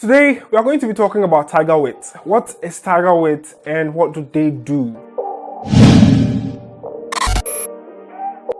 Today, we are going to be talking about Tigerwit. What is Tigerwit and what do they do?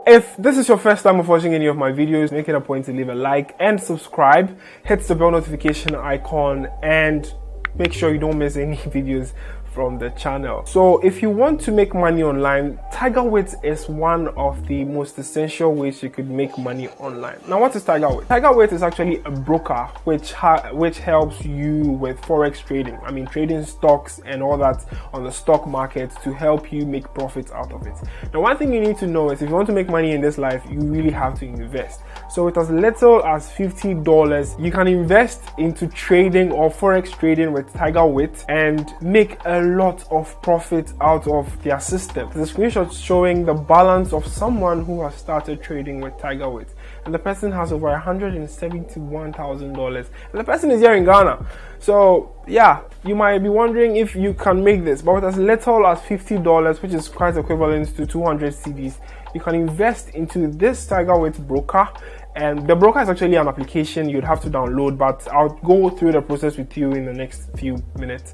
If this is your first time of watching any of my videos, make it a point to leave a like and subscribe. Hit the bell notification icon and make sure you don't miss any videos from the channel. So if you want to make money online, Tigerwit is one of the most essential ways you could make money online. Now, what is Tigerwit? Tigerwit is actually a broker which helps you with forex trading. I mean, trading stocks and all that on the stock market to help you make profits out of it. Now, one thing you need to know is if you want to make money in this life, you really have to invest. So with as little as $50, you can invest into trading or forex trading with Tigerwit and make a lot of profit out of their system. The screenshot showing the balance of someone who has started trading with Tigerwit, and the person has over $171,000, and the person is here in Ghana. So yeah, you might be wondering if you can make this, but with as little as $50, which is quite equivalent to 200 cedis, you can invest into this Tigerwit broker. And the broker is actually an application you'd have to download, but I'll go through the process with you in the next few minutes.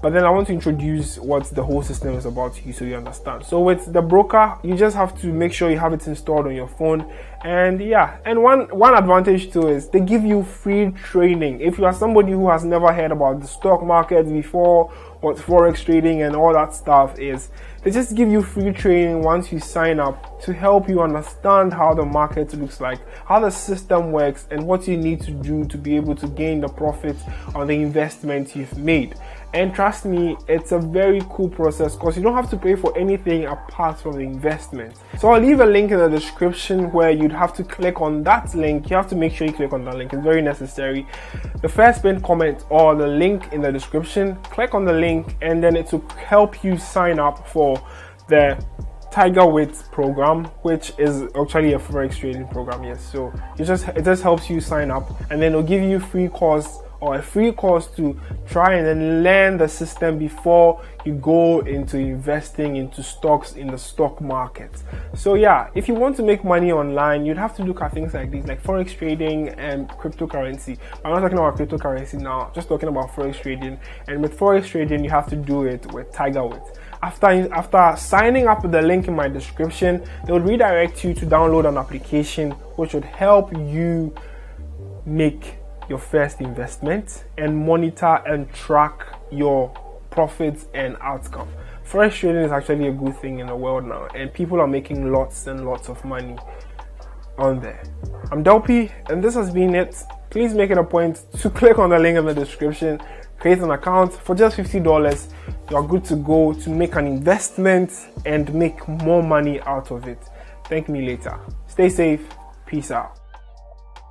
But then I want to introduce what the whole system is about to you so you understand. So with the broker, you just have to make sure you have it installed on your phone. And yeah, and one advantage too is they give you free training. If you are somebody who has never heard about the stock market before, what forex trading and all that stuff is, they just give you free training once you sign up to help you understand how the market looks like, how the system works, and what you need to do to be able to gain the profit on the investment you've made. And trust me, it's a very cool process because you don't have to pay for anything apart from the investment. So I'll leave a link in the description where you'd have to click on that link. You have to make sure you click on that link. It's very necessary. The first pinned comment or the link in the description, click on the link and then it will help you sign up for the Tigerwit program, which is actually a forex trading program. Yes, so it just helps you sign up, and then it'll give you a free course to try and then learn the system before you go into investing into stocks in the stock market. So yeah, if you want to make money online, you'd have to look at things like these, like forex trading and cryptocurrency. I'm not talking about cryptocurrency now, just talking about forex trading. And with forex trading, you have to do it with Tigerwit. After signing up with the link in my description, they would redirect you to download an application which would help you make your first investment and monitor and track your profits and outcome. Forex trading is actually a good thing in the world now, and people are making lots and lots of money on there. I'm Delpy, and this has been it. Please make it a point to click on the link in the description, create an account for just $50. You are good to go to make an investment and make more money out of it. Thank me later. Stay safe. Peace out.